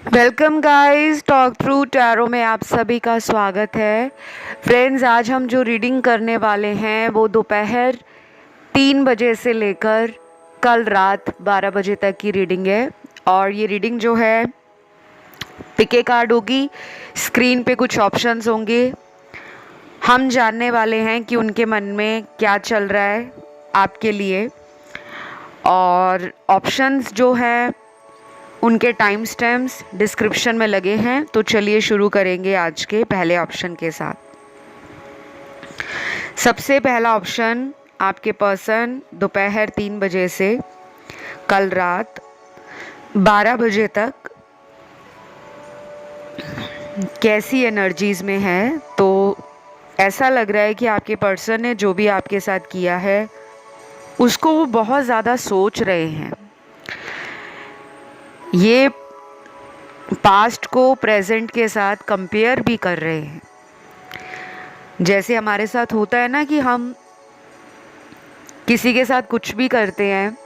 Welcome guys, talk through tarot में आप सभी का स्वागत है। फ्रेंड्स, आज हम जो रीडिंग करने वाले हैं वो दोपहर 3 बजे से लेकर कल रात 12 बजे तक की रीडिंग है। और ये रीडिंग जो है पिके कार्ड होगी, स्क्रीन पे कुछ ऑप्शंस होंगे। हम जानने वाले हैं कि उनके मन में क्या चल रहा है आपके लिए। और ऑप्शंस जो हैं उनके टाइम स्टैम्प्स डिस्क्रिप्शन में लगे हैं। तो चलिए शुरू करेंगे आज के पहले ऑप्शन के साथ। सबसे पहला ऑप्शन, आपके पर्सन दोपहर 3 बजे से कल रात 12 बजे तक कैसी एनर्जीज में है। तो ऐसा लग रहा है कि आपके पर्सन ने जो भी आपके साथ किया है उसको वो बहुत ज़्यादा सोच रहे हैं। ये पास्ट को प्रेजेंट के साथ कंपेयर भी कर रहे हैं। जैसे हमारे साथ होता है ना कि हम किसी के साथ कुछ भी करते हैं,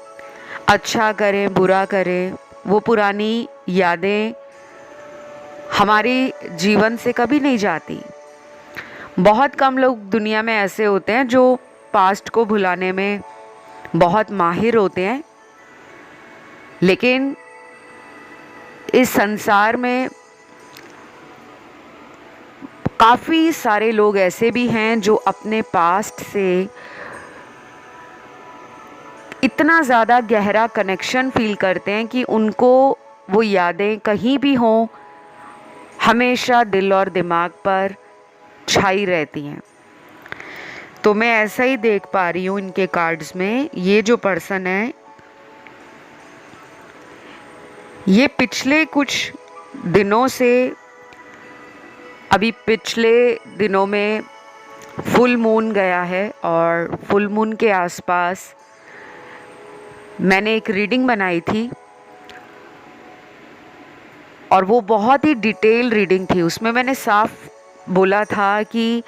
अच्छा करें बुरा करें, वो पुरानी यादें हमारी जीवन से कभी नहीं जाती। बहुत कम लोग दुनिया में ऐसे होते हैं जो पास्ट को भुलाने में बहुत माहिर होते हैं, लेकिन इस संसार में काफ़ी सारे लोग ऐसे भी हैं जो अपने पास्ट से इतना ज़्यादा गहरा कनेक्शन फील करते हैं कि उनको वो यादें कहीं भी हों हमेशा दिल और दिमाग पर छाई रहती हैं। तो मैं ऐसा ही देख पा रही हूँ इनके कार्ड्स में। ये जो पर्सन है ये पिछले कुछ दिनों से, अभी पिछले दिनों में फुल मून गया है और फुल मून के आसपास मैंने एक रीडिंग बनाई थी और वो बहुत ही डिटेल रीडिंग थी। उसमें मैंने साफ बोला था कि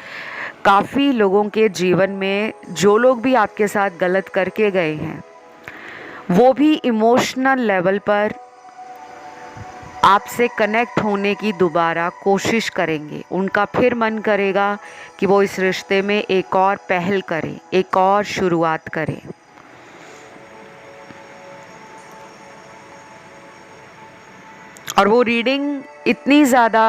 काफ़ी लोगों के जीवन में जो लोग भी आपके साथ गलत करके गए हैं वो भी इमोशनल लेवल पर आपसे कनेक्ट होने की दोबारा कोशिश करेंगे। उनका फिर मन करेगा कि वो इस रिश्ते में एक और पहल करें, एक और शुरुआत करें। और वो रीडिंग इतनी ज़्यादा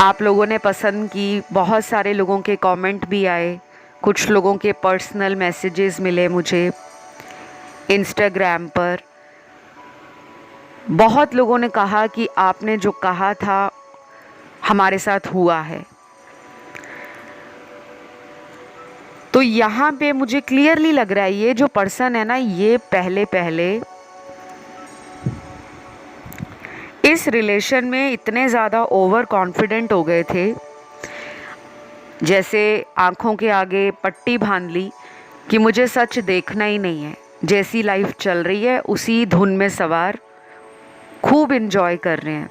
आप लोगों ने पसंद की, बहुत सारे लोगों के कमेंट भी आए, कुछ लोगों के पर्सनल मैसेजेस मिले मुझे इंस्टाग्राम पर। बहुत लोगों ने कहा कि आपने जो कहा था हमारे साथ हुआ है। तो यहाँ पे मुझे क्लियरली लग रहा है ये जो पर्सन है ना, ये पहले इस रिलेशन में इतने ज़्यादा ओवर कॉन्फिडेंट हो गए थे, जैसे आंखों के आगे पट्टी बांध ली कि मुझे सच देखना ही नहीं है। जैसी लाइफ चल रही है उसी धुन में सवार खूब इन्जॉय कर रहे हैं।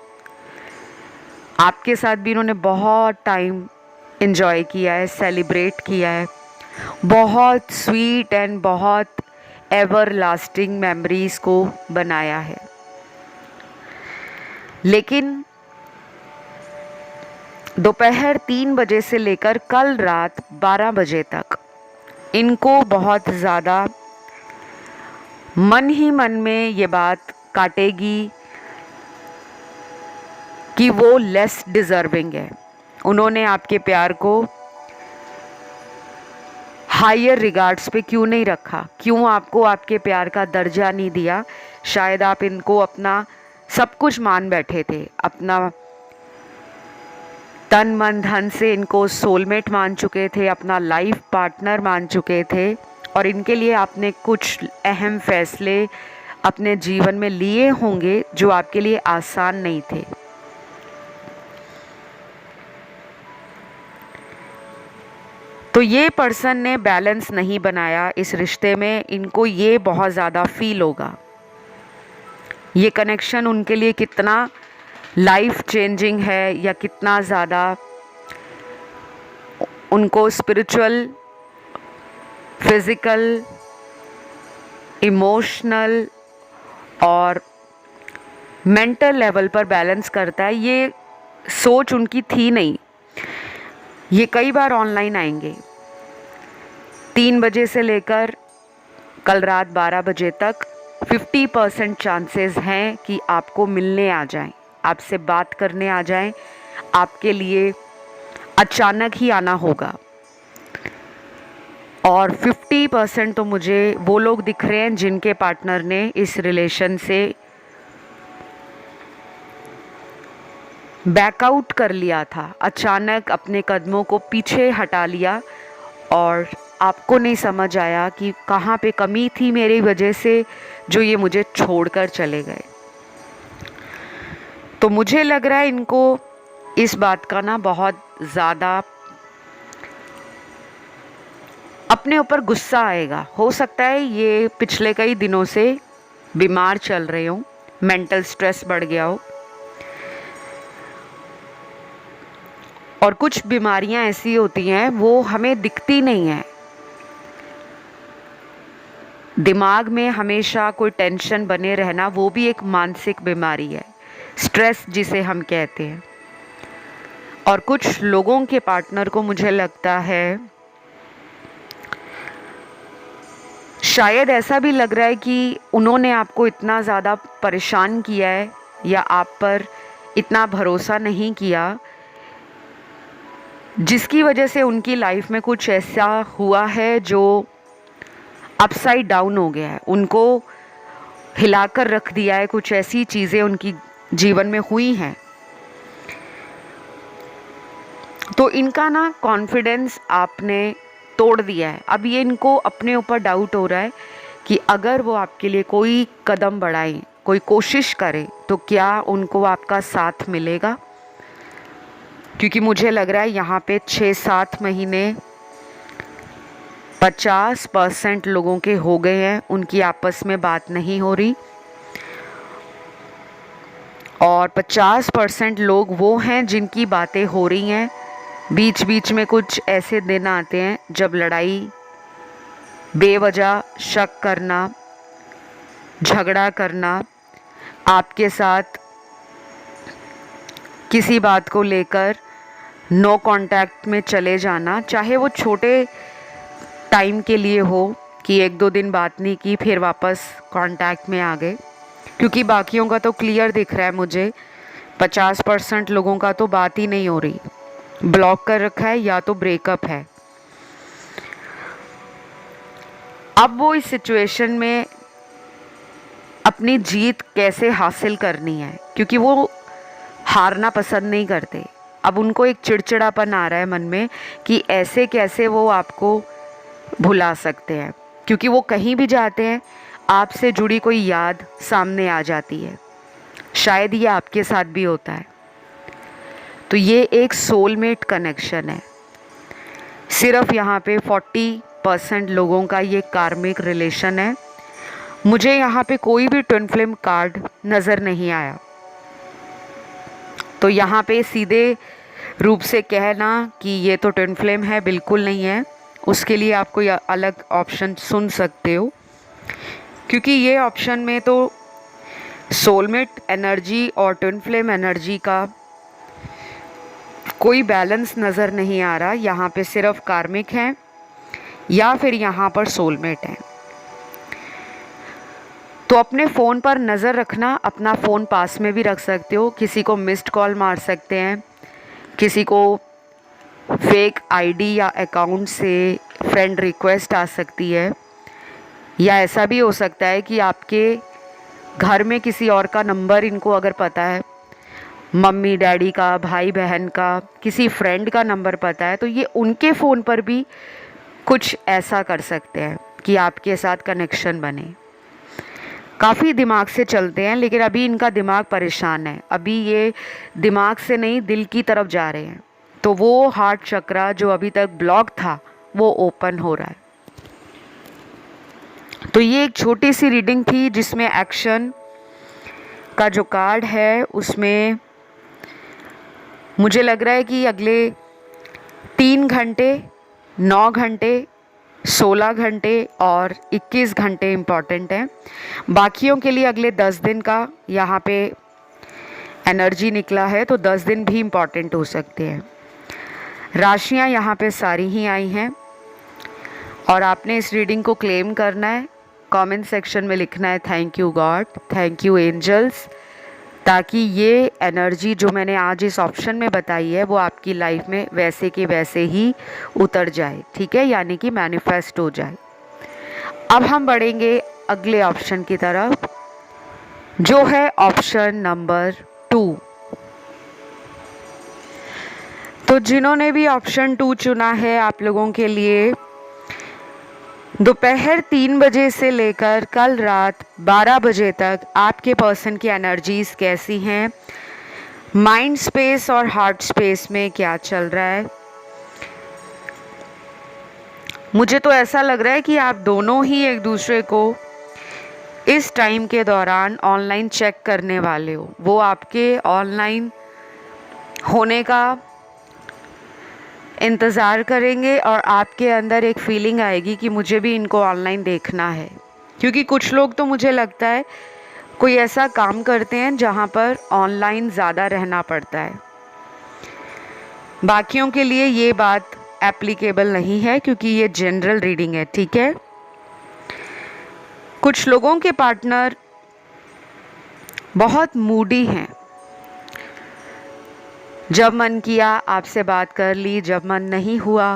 आपके साथ भी इन्होंने बहुत टाइम इन्जॉय किया है, सेलिब्रेट किया है, बहुत स्वीट एंड बहुत एवर लास्टिंग मेमोरीज को बनाया है। लेकिन दोपहर 3 बजे से लेकर कल रात 12 बजे तक इनको बहुत ज़्यादा मन ही मन में ये बात काटेगी कि वो लेस डिज़र्विंग है। उन्होंने आपके प्यार को हायर रिगार्ड्स पे क्यों नहीं रखा, क्यों आपको आपके प्यार का दर्जा नहीं दिया। शायद आप इनको अपना सब कुछ मान बैठे थे, अपना तन मन धन से इनको सोलमेट मान चुके थे, अपना लाइफ पार्टनर मान चुके थे। और इनके लिए आपने कुछ अहम फैसले अपने जीवन में लिए होंगे जो आपके लिए आसान नहीं थे। तो ये पर्सन ने बैलेंस नहीं बनाया इस रिश्ते में। इनको ये बहुत ज़्यादा फील होगा। ये कनेक्शन उनके लिए कितना लाइफ चेंजिंग है या कितना ज़्यादा उनको स्पिरिचुअल, फिज़िकल, इमोशनल और मेंटल लेवल पर बैलेंस करता है। ये सोच उनकी थी नहीं। ये कई बार ऑनलाइन आएंगे 3 बजे से लेकर कल रात 12 बजे तक। 50% चांसेस हैं कि आपको मिलने आ जाएं, आपसे बात करने आ जाएं, आपके लिए अचानक ही आना होगा। और 50% तो मुझे वो लोग दिख रहे हैं जिनके पार्टनर ने इस रिलेशन से बैकआउट कर लिया था, अचानक अपने कदमों को पीछे हटा लिया और आपको नहीं समझ आया कि कहाँ पे कमी थी मेरी वजह से जो ये मुझे छोड़कर चले गए। तो मुझे लग रहा है इनको इस बात का ना बहुत ज़्यादा अपने ऊपर गुस्सा आएगा। हो सकता है ये पिछले कई दिनों से बीमार चल रहे हो, मेंटल स्ट्रेस बढ़ गया हो। और कुछ बीमारियां ऐसी होती हैं वो हमें दिखती नहीं है। दिमाग में हमेशा कोई टेंशन बने रहना वो भी एक मानसिक बीमारी है, स्ट्रेस जिसे हम कहते हैं। और कुछ लोगों के पार्टनर को मुझे लगता है शायद ऐसा भी लग रहा है कि उन्होंने आपको इतना ज़्यादा परेशान किया है या आप पर इतना भरोसा नहीं किया जिसकी वजह से उनकी लाइफ में कुछ ऐसा हुआ है जो अपसाइड डाउन हो गया है, उनको हिलाकर रख दिया है। कुछ ऐसी चीज़ें उनकी जीवन में हुई हैं तो इनका ना कॉन्फिडेंस आपने तोड़ दिया है। अब ये इनको अपने ऊपर डाउट हो रहा है कि अगर वो आपके लिए कोई कदम बढ़ाएं, कोई कोशिश करें तो क्या उनको आपका साथ मिलेगा। क्योंकि मुझे लग रहा है यहाँ पे 6-7 महीने 50% लोगों के हो गए हैं, उनकी आपस में बात नहीं हो रही। और 50% लोग वो हैं जिनकी बातें हो रही हैं। बीच बीच में कुछ ऐसे दिन आते हैं जब लड़ाई, बेवजह शक करना, झगड़ा करना, आपके साथ किसी बात को लेकर नो कांटेक्ट में चले जाना, चाहे वो छोटे टाइम के लिए हो कि 1-2 दिन बात नहीं की फिर वापस कांटेक्ट में आ गए। क्योंकि बाकियों का तो क्लियर दिख रहा है मुझे, 50% लोगों का तो बात ही नहीं हो रही, ब्लॉक कर रखा है या तो ब्रेकअप है। अब वो इस सिचुएशन में अपनी जीत कैसे हासिल करनी है, क्योंकि वो हारना पसंद नहीं करते। अब उनको एक चिड़चिड़ापन आ रहा है मन में कि ऐसे कैसे वो आपको भुला सकते हैं। क्योंकि वो कहीं भी जाते हैं आपसे जुड़ी कोई याद सामने आ जाती है। शायद ये आपके साथ भी होता है। तो ये एक सोलमेट कनेक्शन है। सिर्फ यहाँ पे 40% लोगों का ये कार्मिक रिलेशन है। मुझे यहाँ पे कोई भी ट्विन फ्लेम कार्ड नज़र नहीं आया। तो यहाँ पे सीधे रूप से कहना कि ये तो ट्विन फ्लेम है, बिल्कुल नहीं है। उसके लिए आप कोई अलग ऑप्शन सुन सकते हो, क्योंकि ये ऑप्शन में तो सोलमेट एनर्जी और ट्विन फ्लेम एनर्जी का कोई बैलेंस नज़र नहीं आ रहा। यहाँ पे सिर्फ कार्मिक है या फिर यहाँ पर सोलमेट है। तो अपने फ़ोन पर नज़र रखना, अपना फ़ोन पास में भी रख सकते हो। किसी को मिस्ड कॉल मार सकते हैं, किसी को फेक आईडी या अकाउंट से फ्रेंड रिक्वेस्ट आ सकती है, या ऐसा भी हो सकता है कि आपके घर में किसी और का नंबर इनको अगर पता है, मम्मी डैडी का, भाई बहन का, किसी फ्रेंड का नंबर पता है, तो ये उनके फ़ोन पर भी कुछ ऐसा कर सकते हैं कि आपके साथ कनेक्शन बने। काफ़ी दिमाग से चलते हैं, लेकिन अभी इनका दिमाग परेशान है। अभी ये दिमाग से नहीं दिल की तरफ जा रहे हैं। तो वो हार्ट चक्रा जो अभी तक ब्लॉक था वो ओपन हो रहा है। तो ये एक छोटी सी रीडिंग थी जिसमें एक्शन का जो कार्ड है उसमें मुझे लग रहा है कि अगले 3 घंटे, 9 घंटे, 16 घंटे और 21 घंटे इम्पॉर्टेंट हैं। बाकियों के लिए अगले 10 दिन का यहाँ पे एनर्जी निकला है तो 10 दिन भी इम्पॉर्टेंट हो सकते हैं। राशियां यहाँ पे सारी ही आई हैं और आपने इस रीडिंग को क्लेम करना है। कमेंट सेक्शन में लिखना है thank you God, thank you angels, ताकि ये एनर्जी जो मैंने आज इस ऑप्शन में बताई है वो आपकी लाइफ में वैसे के वैसे ही उतर जाए, ठीक है, यानी कि मैनिफेस्ट हो जाए। अब हम बढ़ेंगे अगले ऑप्शन की तरफ, जो है ऑप्शन नंबर 2। तो जिन्होंने भी ऑप्शन 2 चुना है, आप लोगों के लिए दोपहर 3 बजे से लेकर कल रात 12 बजे तक आपके पर्सन की एनर्जीज कैसी हैं, माइंड स्पेस और हार्ट स्पेस में क्या चल रहा है। मुझे तो ऐसा लग रहा है कि आप दोनों ही एक दूसरे को इस टाइम के दौरान ऑनलाइन चेक करने वाले हो। वो आपके ऑनलाइन होने का इंतज़ार करेंगे और आपके अंदर एक फीलिंग आएगी कि मुझे भी इनको ऑनलाइन देखना है। क्योंकि कुछ लोग तो मुझे लगता है कोई ऐसा काम करते हैं जहाँ पर ऑनलाइन ज़्यादा रहना पड़ता है। बाकियों के लिए ये बात एप्लीकेबल नहीं है क्योंकि ये जनरल रीडिंग है, ठीक है। कुछ लोगों के पार्टनर बहुत मूडी हैं। जब मन किया आपसे बात कर ली, जब मन नहीं हुआ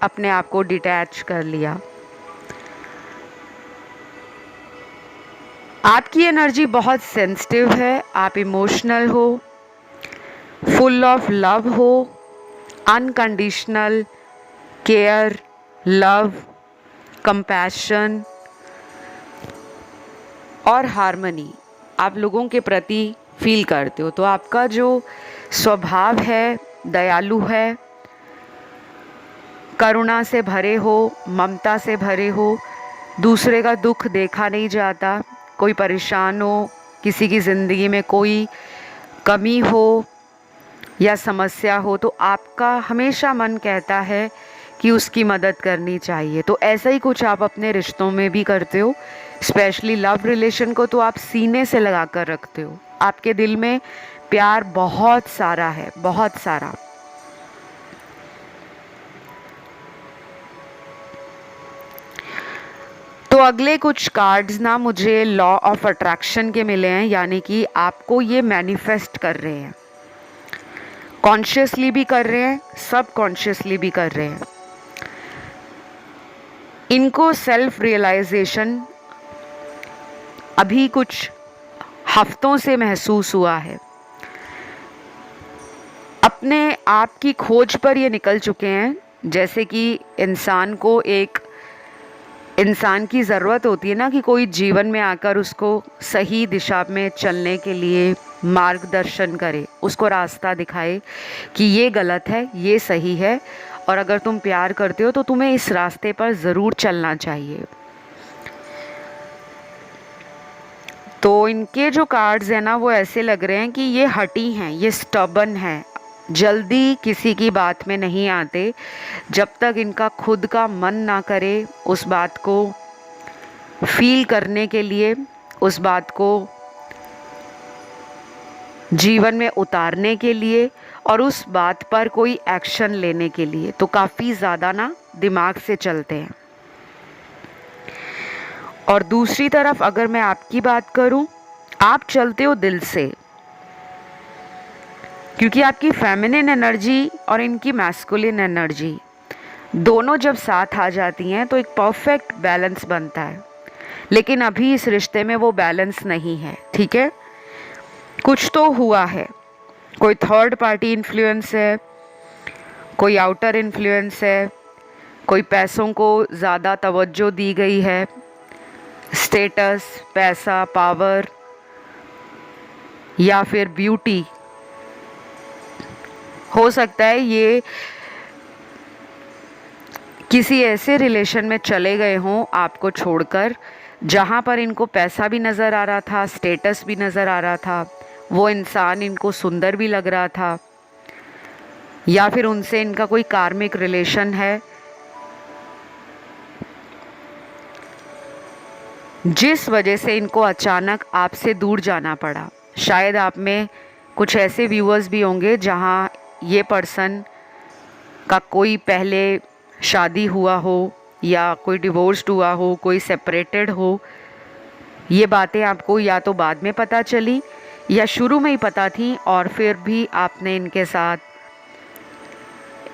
अपने आप को डिटैच कर लिया। आपकी एनर्जी बहुत सेंसिटिव है, आप इमोशनल हो, फुल ऑफ लव हो, अनकंडीशनल केयर, लव, कंपैशन और हार्मनी आप लोगों के प्रति फील करते हो। तो आपका जो स्वभाव है दयालु है, करुणा से भरे हो, ममता से भरे हो, दूसरे का दुख देखा नहीं जाता। कोई परेशान हो, किसी की ज़िंदगी में कोई कमी हो या समस्या हो तो आपका हमेशा मन कहता है कि उसकी मदद करनी चाहिए। तो ऐसा ही कुछ आप अपने रिश्तों में भी करते हो। स्पेशली लव रिलेशन को तो आप सीने से लगा कर रखते हो। आपके दिल में प्यार बहुत सारा है, बहुत सारा। तो अगले कुछ कार्ड्स ना मुझे लॉ ऑफ अट्रैक्शन के मिले हैं, यानी कि आपको ये मैनिफेस्ट कर रहे हैं, कॉन्शियसली भी कर रहे हैं, सब कॉन्शियसली भी कर रहे हैं। इनको सेल्फ रियलाइजेशन अभी कुछ हफ्तों से महसूस हुआ है। अपने आप की खोज पर ये निकल चुके हैं। जैसे कि इंसान की ज़रूरत होती है ना कि कोई जीवन में आकर उसको सही दिशा में चलने के लिए मार्गदर्शन करे, उसको रास्ता दिखाए कि ये गलत है, ये सही है, और अगर तुम प्यार करते हो तो तुम्हें इस रास्ते पर ज़रूर चलना चाहिए। तो इनके जो कार्ड्स हैं ना वो ऐसे लग रहे हैं कि ये हटी हैं, ये स्टबन हैं, जल्दी किसी की बात में नहीं आते। जब तक इनका खुद का मन ना करे उस बात को फील करने के लिए, उस बात को जीवन में उतारने के लिए और उस बात पर कोई एक्शन लेने के लिए, तो काफ़ी ज़्यादा ना दिमाग से चलते हैं। और दूसरी तरफ अगर मैं आपकी बात करूं, आप चलते हो दिल से, क्योंकि आपकी फेमिनिन एनर्जी और इनकी मैस्कुलिन एनर्जी दोनों जब साथ आ जाती हैं तो एक परफेक्ट बैलेंस बनता है। लेकिन अभी इस रिश्ते में वो बैलेंस नहीं है, ठीक है। कुछ तो हुआ है, कोई थर्ड पार्टी इन्फ्लुएंस है, कोई आउटर इन्फ्लुएंस है, कोई पैसों को ज़्यादा तवज्जो दी गई है, स्टेटस, पैसा, पावर या फिर ब्यूटी। हो सकता है ये किसी ऐसे रिलेशन में चले गए हों आपको छोड़कर जहाँ पर इनको पैसा भी नज़र आ रहा था, स्टेटस भी नज़र आ रहा था, वो इंसान इनको सुंदर भी लग रहा था, या फिर उनसे इनका कोई कार्मिक रिलेशन है जिस वजह से इनको अचानक आपसे दूर जाना पड़ा। शायद आप में कुछ ऐसे व्यूअर्स भी होंगे जहाँ ये पर्सन का कोई पहले शादी हुआ हो या कोई डिवोर्स्ड हुआ हो, कोई सेपरेटेड हो। ये बातें आपको या तो बाद में पता चली या शुरू में ही पता थी और फिर भी आपने इनके साथ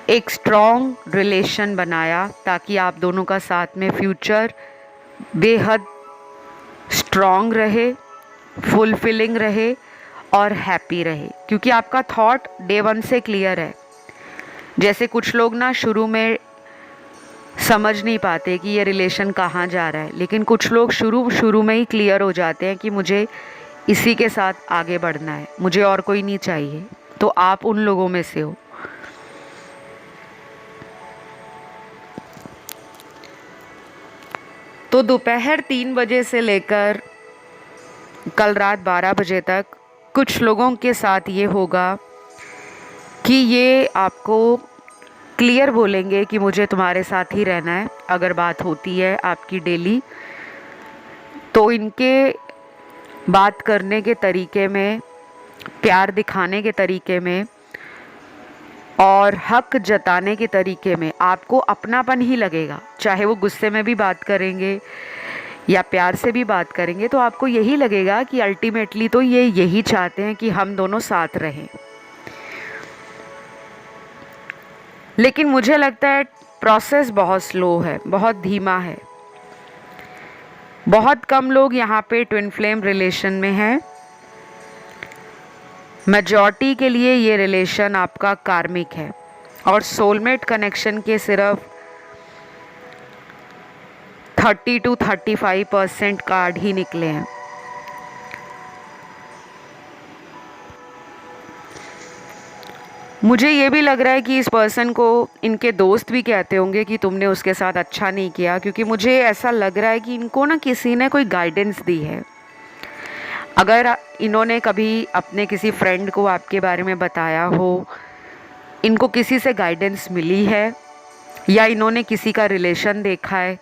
एक स्ट्रॉन्ग रिलेशन बनाया ताकि आप दोनों का साथ में फ्यूचर बेहद स्ट्रॉन्ग रहे, फुलफिलिंग रहे और हैप्पी रहे, क्योंकि आपका थॉट डे वन से क्लियर है। जैसे कुछ लोग ना शुरू में समझ नहीं पाते कि ये रिलेशन कहाँ जा रहा है, लेकिन कुछ लोग शुरू में ही क्लियर हो जाते हैं कि मुझे इसी के साथ आगे बढ़ना है, मुझे और कोई नहीं चाहिए। तो आप उन लोगों में से हो। तो दोपहर 3 बजे से लेकर कल रात 12 बजे तक कुछ लोगों के साथ ये होगा कि ये आपको क्लियर बोलेंगे कि मुझे तुम्हारे साथ ही रहना है। अगर बात होती है आपकी डेली, तो इनके बात करने के तरीके में, प्यार दिखाने के तरीके में और हक जताने के तरीके में आपको अपनापन ही लगेगा। चाहे वो गुस्से में भी बात करेंगे या प्यार से भी बात करेंगे, तो आपको यही लगेगा कि अल्टीमेटली तो ये यही चाहते हैं कि हम दोनों साथ रहें। लेकिन मुझे लगता है प्रोसेस बहुत स्लो है, बहुत धीमा है। बहुत कम लोग यहाँ पे ट्विन फ्लेम रिलेशन में हैं। मेजॉरिटी के लिए ये रिलेशन आपका कार्मिक है और सोलमेट कनेक्शन के सिर्फ 30 to 35% कार्ड ही निकले हैं। मुझे ये भी लग रहा है कि इस पर्सन को इनके दोस्त भी कहते होंगे कि तुमने उसके साथ अच्छा नहीं किया, क्योंकि मुझे ऐसा लग रहा है कि इनको ना किसी ने कोई गाइडेंस दी है। अगर इन्होंने कभी अपने किसी फ्रेंड को आपके बारे में बताया हो, इनको किसी से गाइडेंस मिली है, या इन्होंने किसी का रिलेशन देखा है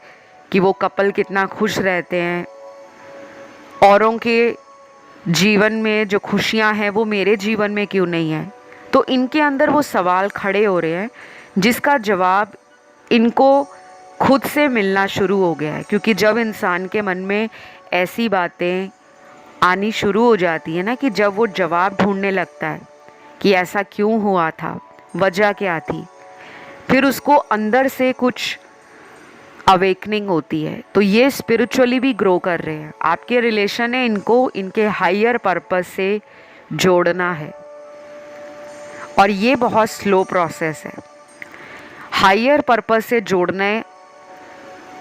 कि वो कपल कितना खुश रहते हैं, औरों के जीवन में जो खुशियां हैं वो मेरे जीवन में क्यों नहीं है। तो इनके अंदर वो सवाल खड़े हो रहे हैं जिसका जवाब इनको खुद से मिलना शुरू हो गया है। क्योंकि जब इंसान के मन में ऐसी बातें आनी शुरू हो जाती है ना, कि जब वो जवाब ढूंढने लगता है कि ऐसा क्यों हुआ था, वजह क्या थी, फिर उसको अंदर से कुछ अवेकनिंग होती है। तो ये स्पिरिचुअली भी ग्रो कर रहे हैं। आपके रिलेशन है, इनको इनके हायर पर्पस से जोड़ना है और ये बहुत स्लो प्रोसेस है। हायर पर्पस से जोड़ने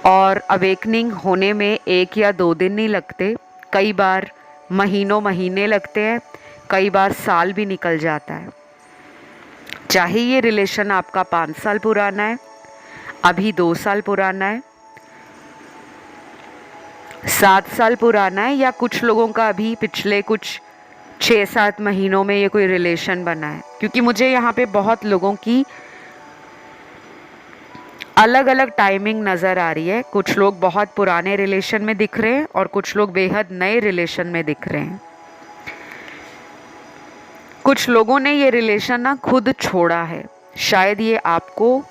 और अवेकनिंग होने में 1 या 2 दिन नहीं लगते, कई बार महीने लगते हैं, कई बार साल भी निकल जाता है। चाहे ये रिलेशन आपका 5 साल पुराना है, अभी 2 साल पुराना है, 7 साल पुराना है, या कुछ लोगों का अभी पिछले कुछ 6-7 महीनों में ये कोई रिलेशन बना है। क्योंकि मुझे यहाँ पे बहुत लोगों की अलग अलग टाइमिंग नज़र आ रही है। कुछ लोग बहुत पुराने रिलेशन में दिख रहे हैं और कुछ लोग बेहद नए रिलेशन में दिख रहे हैं। कुछ लोगों ने ये रिलेशन ना खुद छोड़ा है, शायद ये आपको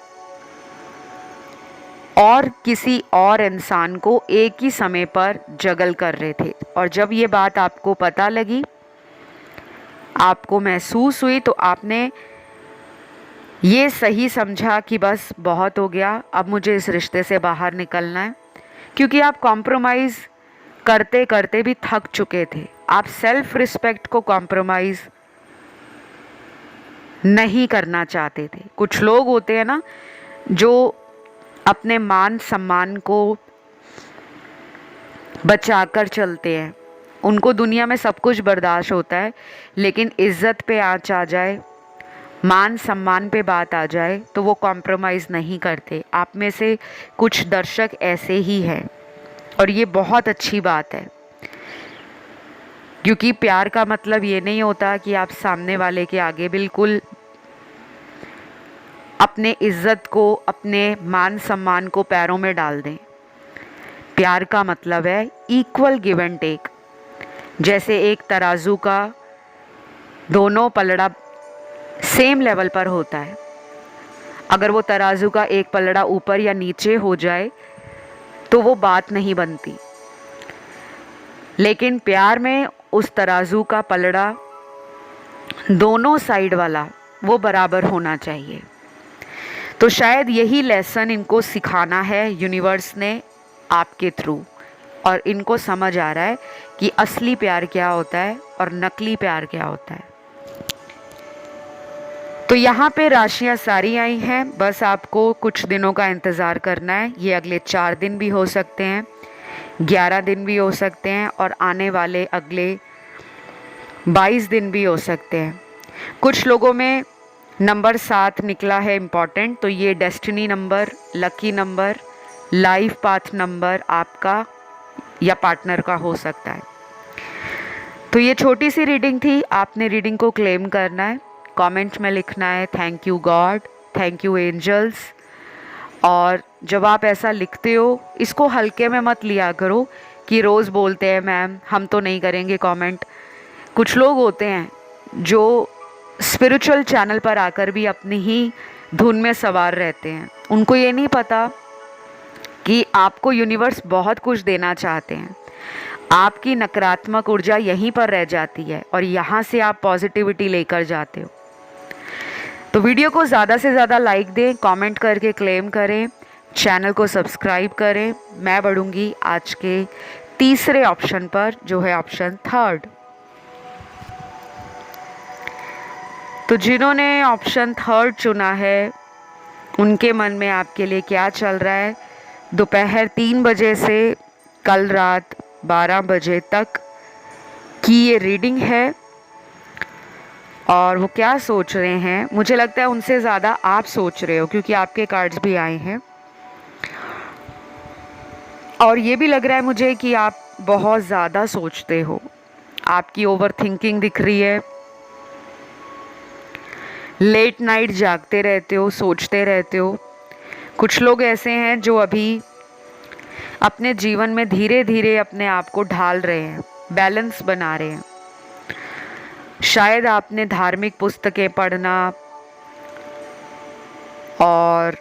और किसी और इंसान को एक ही समय पर जगल कर रहे थे, और जब ये बात आपको पता लगी, आपको महसूस हुई, तो आपने ये सही समझा कि बस बहुत हो गया, अब मुझे इस रिश्ते से बाहर निकलना है। क्योंकि आप कॉम्प्रोमाइज़ करते करते भी थक चुके थे। आप सेल्फ रिस्पेक्ट को कॉम्प्रोमाइज़ नहीं करना चाहते थे। कुछ लोग होते हैं ना जो अपने मान सम्मान को बचाकर चलते हैं, उनको दुनिया में सब कुछ बर्दाश्त होता है, लेकिन इज्जत पे आँच आ जाए, मान सम्मान पे बात आ जाए, तो वो कॉम्प्रोमाइज़ नहीं करते। आप में से कुछ दर्शक ऐसे ही हैं और ये बहुत अच्छी बात है। क्योंकि प्यार का मतलब ये नहीं होता कि आप सामने वाले के आगे बिल्कुल अपने इज्जत को, अपने मान सम्मान को पैरों में डाल दें। प्यार का मतलब है इक्वल गिव एंड टेक। जैसे एक तराजू का दोनों पलड़ा सेम लेवल पर होता है। अगर वो तराजू का एक पलड़ा ऊपर या नीचे हो जाए तो वो बात नहीं बनती, लेकिन प्यार में उस तराजू का पलड़ा दोनों साइड वाला वो बराबर होना चाहिए। तो शायद यही लेसन इनको सिखाना है यूनिवर्स ने आपके थ्रू, और इनको समझ आ रहा है कि असली प्यार क्या होता है और नकली प्यार क्या होता है। तो यहाँ पे राशियाँ सारी आई हैं, बस आपको कुछ दिनों का इंतज़ार करना है। ये अगले 4 दिन भी हो सकते हैं, 11 दिन भी हो सकते हैं, और आने वाले अगले 22 दिन भी हो सकते हैं। कुछ लोगों में नंबर 7 निकला है इम्पॉर्टेंट, तो ये destiny number, lucky number, life path number आपका या पार्टनर का हो सकता है। तो ये छोटी सी रीडिंग थी, आपने रीडिंग को क्लेम करना है, कमेंट में लिखना है thank you God, thank you angels. और जब आप ऐसा लिखते हो, इसको हल्के में मत लिया करो कि रोज़ बोलते हैं मैम हम तो नहीं करेंगे कमेंट। कुछ लोग होते हैं जो स्पिरिचुअल चैनल पर आकर भी अपनी ही धुन में सवार रहते हैं, उनको ये नहीं पता कि आपको यूनिवर्स बहुत कुछ देना चाहते हैं। आपकी नकारात्मक ऊर्जा यहीं पर रह जाती है और यहाँ से आप पॉजिटिविटी लेकर जाते हो। तो वीडियो को ज़्यादा से ज़्यादा लाइक दें, कमेंट करके क्लेम करें, चैनल को सब्सक्राइब करें। मैं बढ़ूँगी आज के तीसरे ऑप्शन पर, जो है ऑप्शन 3। तो जिन्होंने ऑप्शन 3 चुना है, उनके मन में आपके लिए क्या चल रहा है दोपहर 3 बजे से कल रात 12 बजे तक की ये रीडिंग है, और वो क्या सोच रहे हैं मुझे लगता है उनसे ज़्यादा आप सोच रहे हो, क्योंकि आपके कार्ड्स भी आए हैं। और ये भी लग रहा है मुझे कि आप बहुत ज़्यादा सोचते हो, आपकी ओवर थिंकिंग दिख रही है, लेट नाइट जागते रहते हो, सोचते रहते हो। कुछ लोग ऐसे हैं जो अभी अपने जीवन में धीरे धीरे अपने आप को ढाल रहे हैं, बैलेंस बना रहे हैं। शायद आपने धार्मिक पुस्तकें पढ़ना और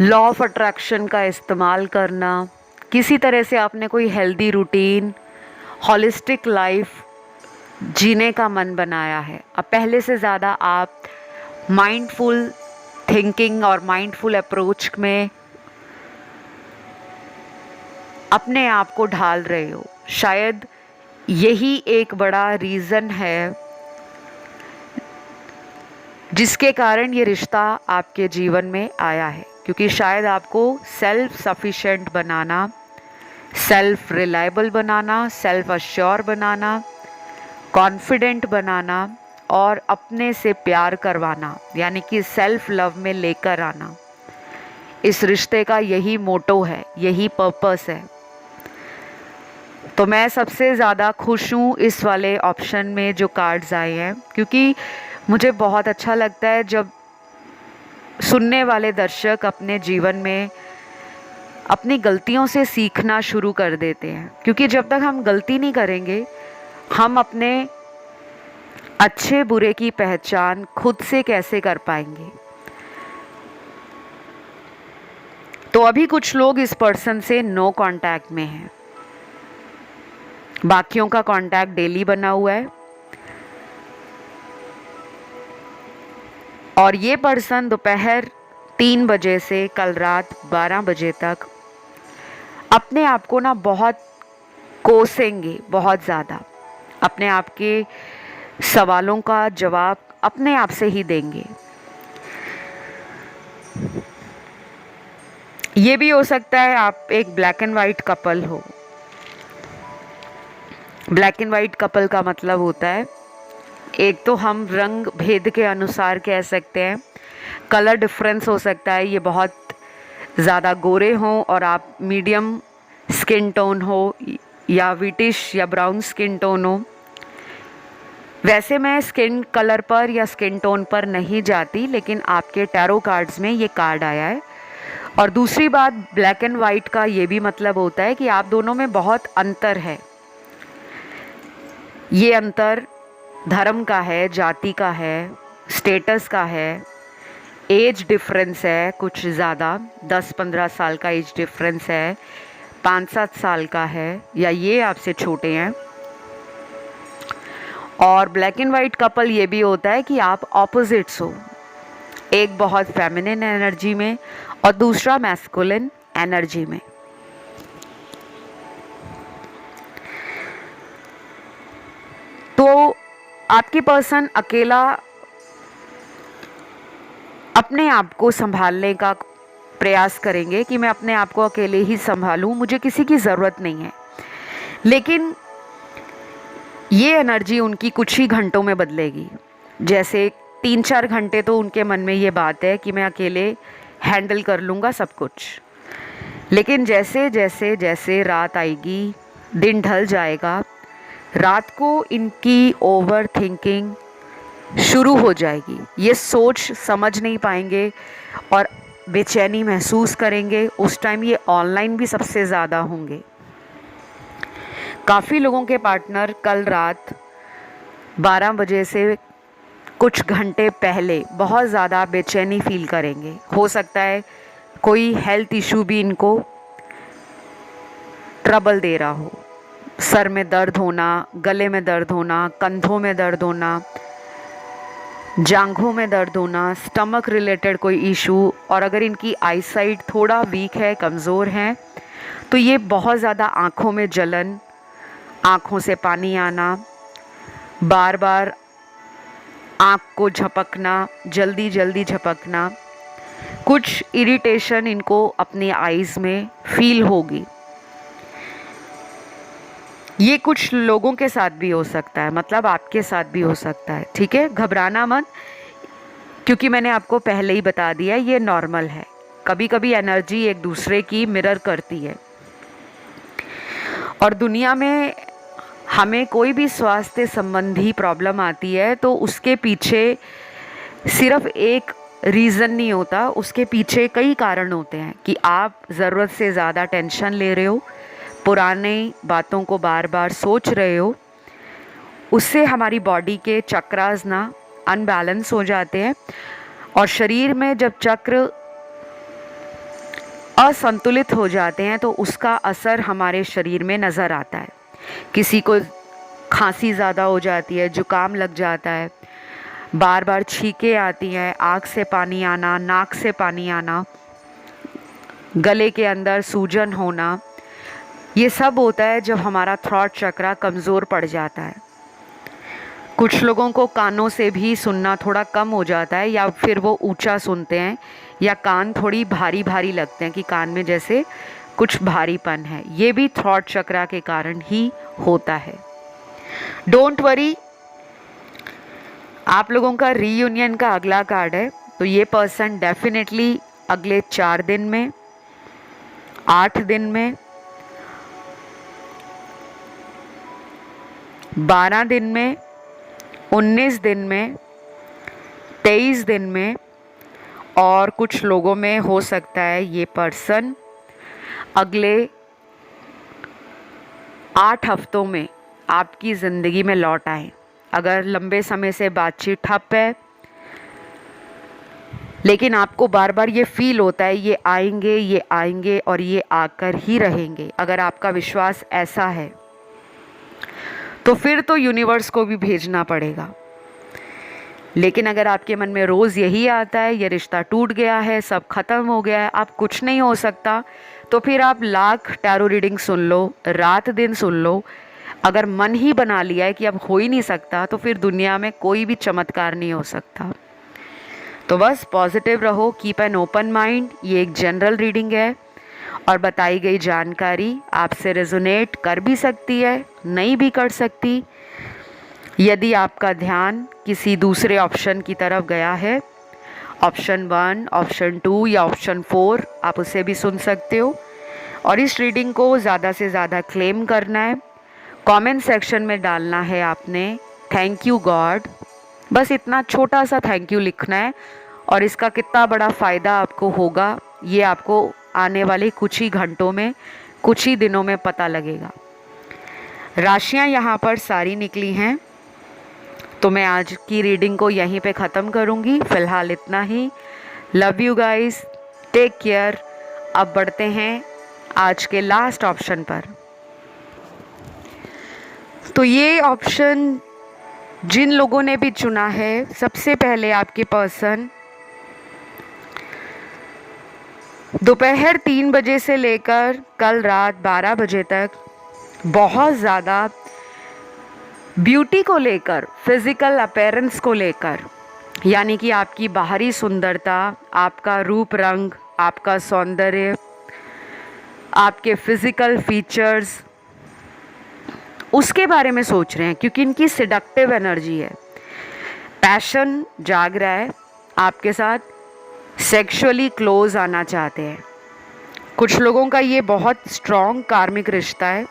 लॉ ऑफ अट्रैक्शन का इस्तेमाल करना, किसी तरह से आपने कोई हेल्दी रूटीन, हॉलिस्टिक लाइफ जीने का मन बनाया है। अब पहले से ज़्यादा आप माइंडफुल थिंकिंग और माइंडफुल अप्रोच में अपने आप को ढाल रहे हो। शायद यही एक बड़ा रीज़न है जिसके कारण ये रिश्ता आपके जीवन में आया है, क्योंकि शायद आपको सेल्फ सफिशिएंट बनाना, सेल्फ रिलायबल बनाना, सेल्फ अश्योर बनाना, कॉन्फिडेंट बनाना और अपने से प्यार करवाना, यानी कि सेल्फ लव में लेकर आना, इस रिश्ते का यही मोटो है, यही पर्पस है। तो मैं सबसे ज़्यादा खुश हूँ इस वाले ऑप्शन में जो कार्ड्स आए हैं, क्योंकि मुझे बहुत अच्छा लगता है जब सुनने वाले दर्शक अपने जीवन में अपनी गलतियों से सीखना शुरू कर देते हैं। क्योंकि जब तक हम गलती नहीं करेंगे, हम अपने अच्छे बुरे की पहचान खुद से कैसे कर पाएंगे। तो अभी कुछ लोग इस पर्सन से नो कांटेक्ट में हैं, बाकियों का कांटेक्ट डेली बना हुआ है। और ये पर्सन दोपहर 3 बजे से कल रात 12 बजे तक अपने आप को ना बहुत कोसेंगे, बहुत ज़्यादा अपने आप के सवालों का जवाब अपने आप से ही देंगे। ये भी हो सकता है आप एक ब्लैक एंड वाइट कपल हो। ब्लैक एंड वाइट कपल का मतलब होता है, एक तो हम रंग भेद के अनुसार कह सकते हैं, कलर डिफरेंस हो सकता है, ये बहुत ज़्यादा गोरे हों और आप मीडियम स्किन टोन हो, या विटिश या ब्राउन स्किन टोन हो। वैसे मैं स्किन कलर पर या स्किन टोन पर नहीं जाती, लेकिन आपके टैरो कार्ड्स में ये कार्ड आया है। और दूसरी बात, ब्लैक एंड वाइट का ये भी मतलब होता है कि आप दोनों में बहुत अंतर है। ये अंतर धर्म का है, जाति का है, स्टेटस का है, एज डिफरेंस है कुछ ज़्यादा, 10-15 साल का एज डिफरेंस है, 5-7 साल का है, या ये आपसे छोटे हैं। और ब्लैक एंड वाइट कपल ये भी होता है कि आप ऑपोजिट्स हो, एक बहुत फेमिनिन एनर्जी में और दूसरा मैस्कुलिन एनर्जी में। तो आपकी पर्सन अकेला अपने आप को संभालने का प्रयास करेंगे कि मैं अपने आप को अकेले ही संभालूं, मुझे किसी की ज़रूरत नहीं है। लेकिन ये एनर्जी उनकी कुछ ही घंटों में बदलेगी। जैसे 3-4 घंटे तो उनके मन में ये बात है कि मैं अकेले हैंडल कर लूँगा सब कुछ, लेकिन जैसे जैसे जैसे रात आएगी, दिन ढल जाएगा, रात को इनकी ओवर थिंकिंग शुरू हो जाएगी। ये सोच समझ नहीं पाएंगे और बेचैनी महसूस करेंगे। उस टाइम ये ऑनलाइन भी सबसे ज़्यादा होंगे। काफ़ी लोगों के पार्टनर कल रात 12 बजे से कुछ घंटे पहले बहुत ज़्यादा बेचैनी फील करेंगे। हो सकता है कोई हेल्थ इशू भी इनको ट्रबल दे रहा हो, सर में दर्द होना, गले में दर्द होना, कंधों में दर्द होना, जांघों में दर्द होना, स्टमक रिलेटेड कोई इशू। और अगर इनकी आईसाइट थोड़ा वीक है, कमज़ोर है, तो ये बहुत ज़्यादा आँखों में जलन, आँखों से पानी आना, बार बार आँख को झपकना, जल्दी जल्दी झपकना, कुछ इरिटेशन इनको अपनी आईज़ में फील होगी। ये कुछ लोगों के साथ भी हो सकता है, मतलब आपके साथ भी हो सकता है। ठीक है, घबराना मत, क्योंकि मैंने आपको पहले ही बता दिया ये नॉर्मल है। कभी कभी एनर्जी एक दूसरे की मिरर करती है। और दुनिया में हमें कोई भी स्वास्थ्य संबंधी प्रॉब्लम आती है तो उसके पीछे सिर्फ एक रीज़न नहीं होता, उसके पीछे कई कारण होते हैं कि आप ज़रूरत से ज़्यादा टेंशन ले रहे हो, पुरानी बातों को बार बार सोच रहे हो। उससे हमारी बॉडी के चक्रास ना अनबैलेंस हो जाते हैं, और शरीर में जब चक्र असंतुलित हो जाते हैं तो उसका असर हमारे शरीर में नज़र आता है। किसी को खांसी ज़्यादा हो जाती है, जुकाम लग जाता है, बार बार छींकें आती हैं, आँख से पानी आना, नाक से पानी आना, गले के अंदर सूजन होना, ये सब होता है जब हमारा थ्रॉट चक्रा कमज़ोर पड़ जाता है। कुछ लोगों को कानों से भी सुनना थोड़ा कम हो जाता है, या फिर वो ऊंचा सुनते हैं, या कान थोड़ी भारी भारी लगते हैं कि कान में जैसे कुछ भारीपन है। ये भी थ्रॉट चक्रा के कारण ही होता है। डोंट वरी, आप लोगों का रीयूनियन का अगला कार्ड है, तो ये पर्सन डेफिनेटली अगले 4 दिन में, 8 दिन में, 12 दिन में, 19 दिन में, 23 दिन में, और कुछ लोगों में हो सकता है ये पर्सन अगले 8 हफ्तों में आपकी ज़िंदगी में लौट आए। अगर लंबे समय से बातचीत ठप है, लेकिन आपको बार बार ये फील होता है ये आएंगे और ये आकर ही रहेंगे, अगर आपका विश्वास ऐसा है तो फिर तो यूनिवर्स को भी भेजना पड़ेगा। लेकिन अगर आपके मन में रोज़ यही आता है ये रिश्ता टूट गया है, सब खत्म हो गया है, अब कुछ नहीं हो सकता, तो फिर आप लाख टैरो रीडिंग सुन लो, रात दिन सुन लो, अगर मन ही बना लिया है कि अब हो ही नहीं सकता, तो फिर दुनिया में कोई भी चमत्कार नहीं हो सकता। तो बस पॉजिटिव रहो, कीप एन ओपन माइंड। ये एक जनरल रीडिंग है और बताई गई जानकारी आपसे रेजोनेट कर भी सकती है, नहीं भी कर सकती। यदि आपका ध्यान किसी दूसरे ऑप्शन की तरफ गया है, ऑप्शन 1, ऑप्शन 2 या ऑप्शन 4, आप उसे भी सुन सकते हो। और इस रीडिंग को ज़्यादा से ज़्यादा क्लेम करना है, कमेंट सेक्शन में डालना है आपने थैंक यू गॉड, बस इतना छोटा सा थैंक यू लिखना है। और इसका कितना बड़ा फ़ायदा आपको होगा ये आपको आने वाले कुछ ही घंटों में, कुछ ही दिनों में पता लगेगा। राशियां यहाँ पर सारी निकली हैं, तो मैं आज की रीडिंग को यहीं पे ख़त्म करूँगी। फ़िलहाल इतना ही। Love you guys, take care. अब बढ़ते हैं आज के लास्ट ऑप्शन पर। तो ये ऑप्शन जिन लोगों ने भी चुना है, सबसे पहले आपके पर्सन दोपहर 3 बजे से लेकर कल रात 12 बजे तक बहुत ज़्यादा ब्यूटी को लेकर, फिज़िकल अपीयरेंस को लेकर, यानी कि आपकी बाहरी सुंदरता, आपका रूप रंग, आपका सौंदर्य, आपके फिज़िकल फीचर्स, उसके बारे में सोच रहे हैं, क्योंकि इनकी सिडक्टिव एनर्जी है। पैशन जाग रहा है आपके साथ, सेक्सुअली क्लोज आना चाहते हैं। कुछ लोगों का ये बहुत स्ट्रॉन्ग कार्मिक रिश्ता है।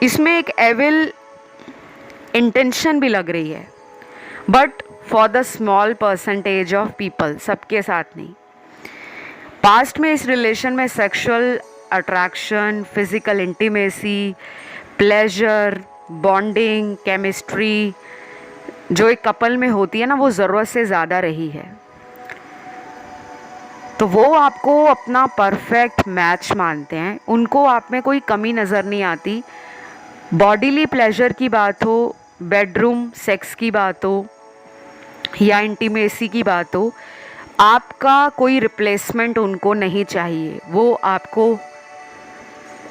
इसमें एक एविल इंटेंशन भी लग रही है, but for the small percentage of people, सबके साथ नहीं। पास्ट में इस रिलेशन में sexual attraction, physical intimacy, pleasure, bonding, chemistry जो एक कपल में होती है ना, वो ज़रूरत से ज़्यादा रही है। तो वो आपको अपना परफेक्ट मैच मानते हैं, उनको आप में कोई कमी नज़र नहीं आती। बॉडीली प्लेजर की बात हो, बेडरूम सेक्स की बात हो या इंटीमेसी की बात हो, आपका कोई रिप्लेसमेंट उनको नहीं चाहिए। वो आपको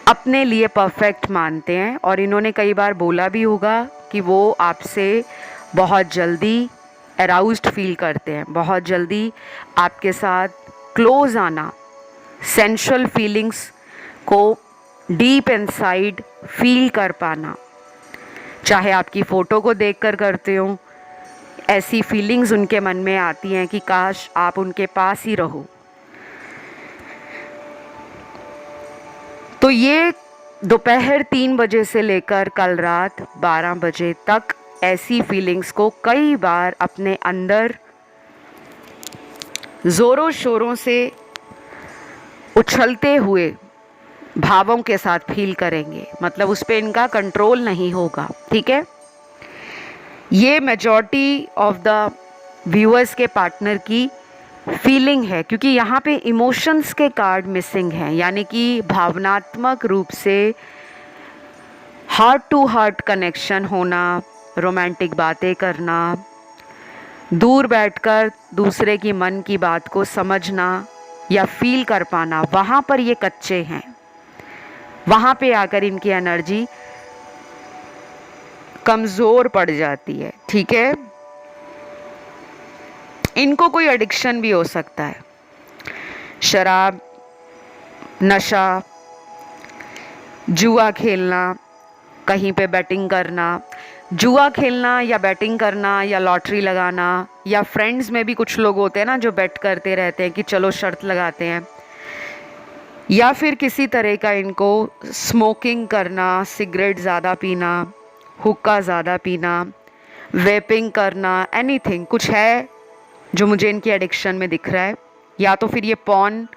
अपने लिए परफेक्ट मानते हैं, और इन्होंने कई बार बोला भी होगा कि वो आपसे बहुत जल्दी अराउज्ड फील करते हैं, बहुत जल्दी आपके साथ क्लोज आना, सेंशुअल फीलिंग्स को डीप इनसाइड फील कर पाना, चाहे आपकी फ़ोटो को देखकर करते हो। ऐसी फीलिंग्स उनके मन में आती हैं कि काश आप उनके पास ही रहो। तो ये दोपहर 3 बजे से लेकर कल रात 12 बजे तक ऐसी फीलिंग्स को कई बार अपने अंदर ज़ोरों शोरों से उछलते हुए भावों के साथ फील करेंगे, मतलब उस पर इनका कंट्रोल नहीं होगा। ठीक है, ये मेजॉरिटी ऑफ द व्यूअर्स के पार्टनर की फीलिंग है, क्योंकि यहाँ पे इमोशंस के कार्ड मिसिंग हैं, यानी कि भावनात्मक रूप से हार्ट टू हार्ट कनेक्शन होना, रोमांटिक बातें करना, दूर बैठकर दूसरे की मन की बात को समझना या फील कर पाना, वहाँ पर ये कच्चे हैं। वहाँ पे आकर इनकी एनर्जी कमज़ोर पड़ जाती है। ठीक है, इनको कोई एडिक्शन भी हो सकता है, शराब, नशा, जुआ खेलना, कहीं पे बैटिंग करना। जुआ खेलना या बैटिंग करना या लॉटरी लगाना, या फ्रेंड्स में भी कुछ लोग होते हैं ना जो बेट करते रहते हैं कि चलो शर्त लगाते हैं, या फिर किसी तरह का इनको स्मोकिंग करना, सिगरेट ज़्यादा पीना, हुक्का ज़्यादा पीना, वेपिंग करना, एनीथिंग कुछ है जो मुझे इनकी एडिक्शन में दिख रहा है। या तो फिर ये पॉर्न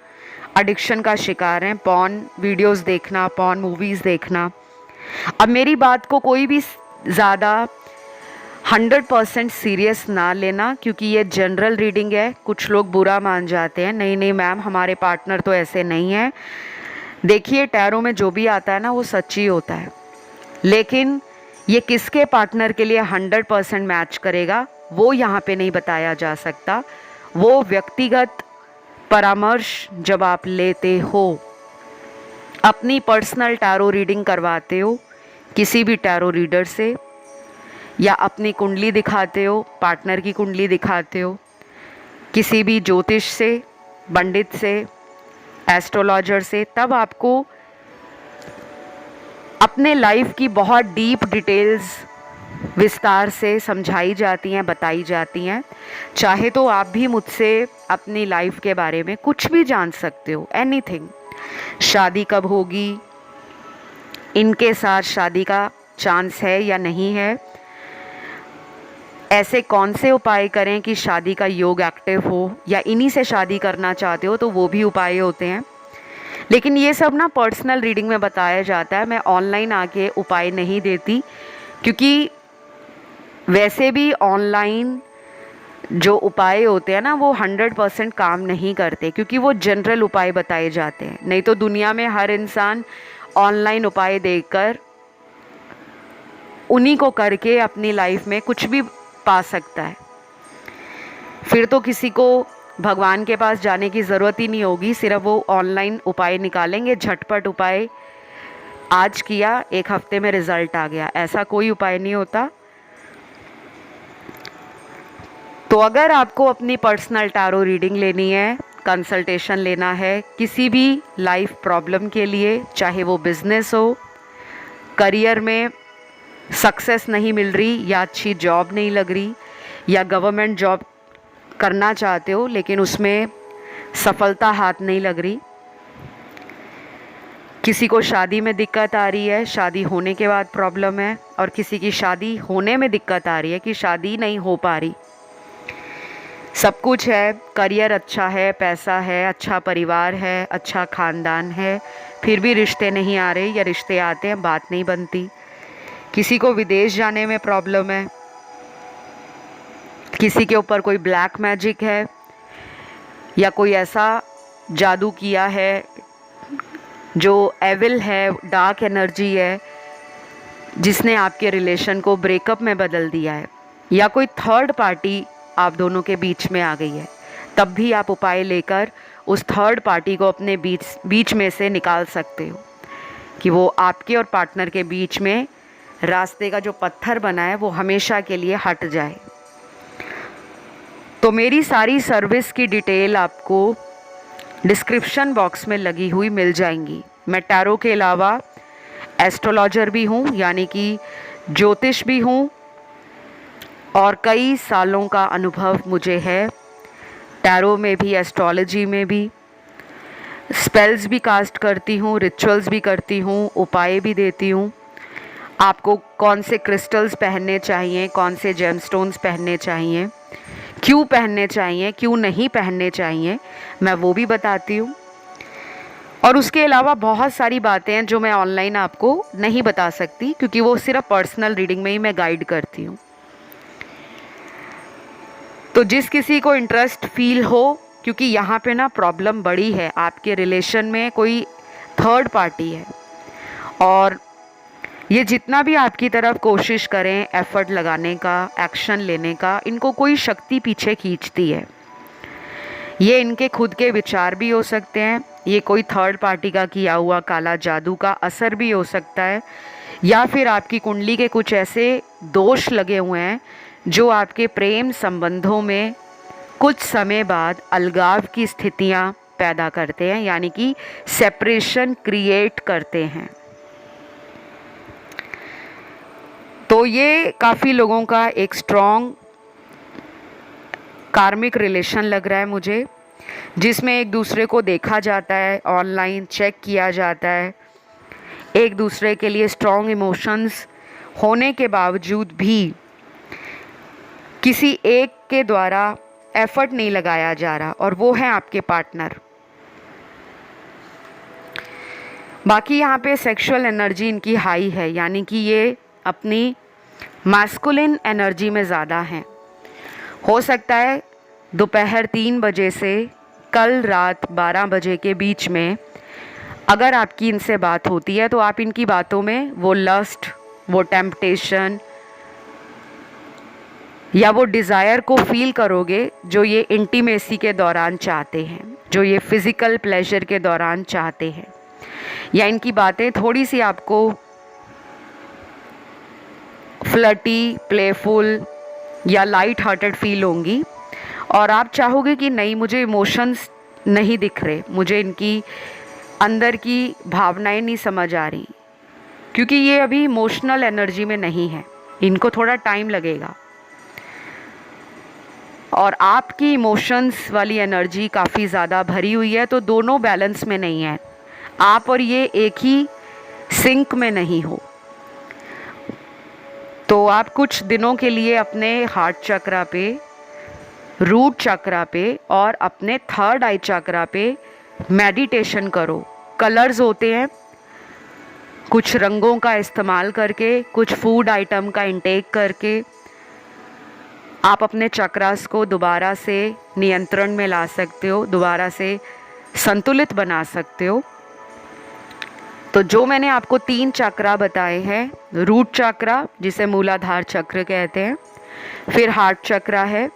एडिक्शन का शिकार हैं, पॉर्न वीडियोस देखना, पॉर्न मूवीज़ देखना। अब मेरी बात को कोई भी ज़्यादा 100% सीरियस ना लेना, क्योंकि ये जनरल रीडिंग है। कुछ लोग बुरा मान जाते हैं, नहीं नहीं मैम हमारे पार्टनर तो ऐसे नहीं हैं। देखिए, टैरो में जो भी आता है ना वो सच्ची होता है, लेकिन ये किसके पार्टनर के लिए 100% मैच करेगा वो यहाँ पे नहीं बताया जा सकता। वो व्यक्तिगत परामर्श जब आप लेते हो, अपनी पर्सनल टैरो रीडिंग करवाते हो किसी भी टैरो रीडर से, या अपनी कुंडली दिखाते हो, पार्टनर की कुंडली दिखाते हो किसी भी ज्योतिष से, पंडित से, एस्ट्रोलॉजर से, तब आपको अपने लाइफ की बहुत डीप डिटेल्स विस्तार से समझाई जाती हैं, बताई जाती हैं। चाहे तो आप भी मुझसे अपनी लाइफ के बारे में कुछ भी जान सकते हो, एनीथिंग। शादी कब होगी, इनके साथ शादी का चांस है या नहीं है, ऐसे कौन से उपाय करें कि शादी का योग एक्टिव हो, या इन्हीं से शादी करना चाहते हो तो वो भी उपाय होते हैं। लेकिन ये सब ना पर्सनल रीडिंग में बताया जाता है, मैं ऑनलाइन आके उपाय नहीं देती, क्योंकि वैसे भी ऑनलाइन जो उपाय होते हैं ना वो 100% काम नहीं करते, क्योंकि वो जनरल उपाय बताए जाते हैं। नहीं तो दुनिया में हर इंसान ऑनलाइन उपाय देकर उन्हीं को करके अपनी लाइफ में कुछ भी पा सकता है। फिर तो किसी को भगवान के पास जाने की ज़रूरत ही नहीं होगी, सिर्फ वो ऑनलाइन उपाय निकालेंगे, झटपट उपाय, आज किया 1 हफ्ते में रिजल्ट आ गया, ऐसा कोई उपाय नहीं होता। तो अगर आपको अपनी पर्सनल टैरो रीडिंग लेनी है, कंसल्टेशन लेना है किसी भी लाइफ प्रॉब्लम के लिए, चाहे वो बिजनेस हो, करियर में सक्सेस नहीं मिल रही या अच्छी जॉब नहीं लग रही, या गवर्नमेंट जॉब करना चाहते हो लेकिन उसमें सफलता हाथ नहीं लग रही, किसी को शादी में दिक्कत आ रही है, शादी होने के बाद प्रॉब्लम है, और किसी की शादी होने में दिक्कत आ रही है कि शादी नहीं हो पा रही, सब कुछ है, करियर अच्छा है, पैसा है, अच्छा परिवार है, अच्छा ख़ानदान है, फिर भी रिश्ते नहीं आ रहे, या रिश्ते आते हैं बात नहीं बनती, किसी को विदेश जाने में प्रॉब्लम है, किसी के ऊपर कोई ब्लैक मैजिक है, या कोई ऐसा जादू किया है जो एविल है, डार्क एनर्जी है, जिसने आपके रिलेशन को ब्रेकअप में बदल दिया है, या कोई थर्ड पार्टी आप दोनों के बीच में आ गई है, तब भी आप उपाय लेकर उस थर्ड पार्टी को अपने बीच में से निकाल सकते हो, कि वो आपके और पार्टनर के बीच में रास्ते का जो पत्थर बना है वो हमेशा के लिए हट जाए। तो मेरी सारी सर्विस की डिटेल आपको डिस्क्रिप्शन बॉक्स में लगी हुई मिल जाएंगी। मैं टैरो के अलावा एस्ट्रोलॉजर भी हूँ, यानी कि ज्योतिष भी हूँ, और कई सालों का अनुभव मुझे है टैरो में भी, एस्ट्रोलॉजी में भी। स्पेल्स भी कास्ट करती हूँ, रिचुअल्स भी करती हूँ, उपाय भी देती हूँ। आपको कौन से क्रिस्टल्स पहनने चाहिए, कौन से जेमस्टोन्स पहनने चाहिए, क्यों पहनने चाहिए, क्यों नहीं पहनने चाहिए, मैं वो भी बताती हूँ। और उसके अलावा बहुत सारी बातें हैं जो मैं ऑनलाइन आपको नहीं बता सकती, क्योंकि वो सिर्फ पर्सनल रीडिंग में ही मैं गाइड करती हूँ। तो जिस किसी को इंटरेस्ट फील हो, क्योंकि यहाँ पे ना प्रॉब्लम बड़ी है, आपके रिलेशन में कोई थर्ड पार्टी है, और ये जितना भी आपकी तरफ कोशिश करें एफर्ट लगाने का, एक्शन लेने का, इनको कोई शक्ति पीछे खींचती है। ये इनके खुद के विचार भी हो सकते हैं, ये कोई थर्ड पार्टी का किया हुआ काला जादू का असर भी हो सकता है, या फिर आपकी कुंडली के कुछ ऐसे दोष लगे हुए हैं जो आपके प्रेम संबंधों में कुछ समय बाद अलगाव की स्थितियां पैदा करते हैं, यानी कि सेपरेशन क्रिएट करते हैं। तो ये काफ़ी लोगों का एक स्ट्रॉन्ग कार्मिक रिलेशन लग रहा है मुझे, जिसमें एक दूसरे को देखा जाता है, ऑनलाइन चेक किया जाता है, एक दूसरे के लिए स्ट्रॉन्ग इमोशंस होने के बावजूद भी किसी एक के द्वारा एफर्ट नहीं लगाया जा रहा, और वो है आपके पार्टनर। बाकी यहाँ पे सेक्सुअल एनर्जी इनकी हाई है, यानी कि ये अपनी मैस्कुलिन एनर्जी में ज़्यादा हैं। हो सकता है दोपहर 3 बजे से कल रात 12 बजे के बीच में अगर आपकी इनसे बात होती है तो आप इनकी बातों में वो लस्ट, वो टेम्पटेशन या वो डिज़ायर को फील करोगे जो ये इंटीमेसी के दौरान चाहते हैं, जो ये फिज़िकल प्लेजर के दौरान चाहते हैं, या इनकी बातें थोड़ी सी आपको फ्लर्टी, प्लेफुल या लाइट हार्टेड फील होंगी, और आप चाहोगे कि नहीं, मुझे इमोशंस नहीं दिख रहे, मुझे इनकी अंदर की भावनाएं नहीं समझ आ रही, क्योंकि ये अभी इमोशनल एनर्जी में नहीं है, इनको थोड़ा टाइम लगेगा। और आपकी इमोशंस वाली एनर्जी काफ़ी ज़्यादा भरी हुई है, तो दोनों बैलेंस में नहीं है, आप और ये एक ही सिंक में नहीं हो। तो आप कुछ दिनों के लिए अपने हार्ट चक्रा पे, रूट चक्रा पे और अपने थर्ड आई चक्रा पे मेडिटेशन करो, कलर्स होते हैं, कुछ रंगों का इस्तेमाल करके, कुछ फूड आइटम का इंटेक करके आप अपने चक्रास को दोबारा से नियंत्रण में ला सकते हो, दोबारा से संतुलित बना सकते हो। तो जो मैंने आपको 3 चक्रा बताए हैं, रूट चक्रा जिसे मूलाधार चक्र कहते हैं, फिर हार्ट चक्रा है,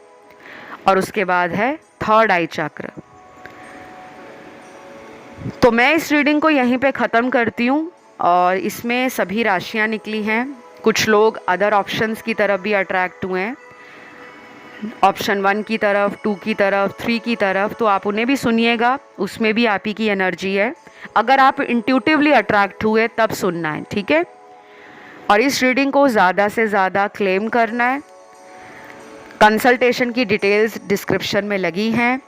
और उसके बाद है थर्ड आई चक्र। तो मैं इस रीडिंग को यहीं पे ख़त्म करती हूँ, और इसमें सभी राशियाँ निकली हैं। कुछ लोग अदर ऑप्शंस की तरफ भी अट्रैक्ट हुए हैं, ऑप्शन 1 की तरफ, 2 की तरफ, 3 की तरफ, तो आप उन्हें भी सुनिएगा, उसमें भी आप ही की एनर्जी है। अगर आप इंट्यूटिवली अट्रैक्ट हुए तब सुनना है, ठीक है। और इस रीडिंग को ज़्यादा से ज़्यादा क्लेम करना है। कंसल्टेशन की डिटेल्स डिस्क्रिप्शन में लगी हैं,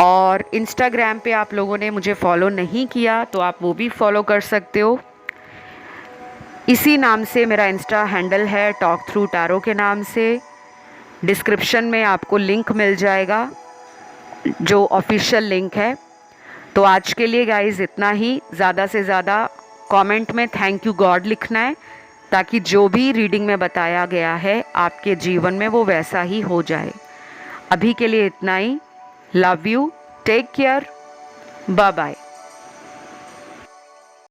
और इंस्टाग्राम पे आप लोगों ने मुझे फॉलो नहीं किया तो आप वो भी फॉलो कर सकते हो। इसी नाम से मेरा इंस्टा हैंडल है, टॉक थ्रू टैरो के नाम से। डिस्क्रिप्शन में आपको लिंक मिल जाएगा, जो ऑफिशियल लिंक है। तो आज के लिए गाइस इतना ही। ज़्यादा से ज़्यादा कमेंट में थैंक यू गॉड लिखना है, ताकि जो भी रीडिंग में बताया गया है आपके जीवन में वो वैसा ही हो जाए। अभी के लिए इतना ही। Love you, take care, bye bye.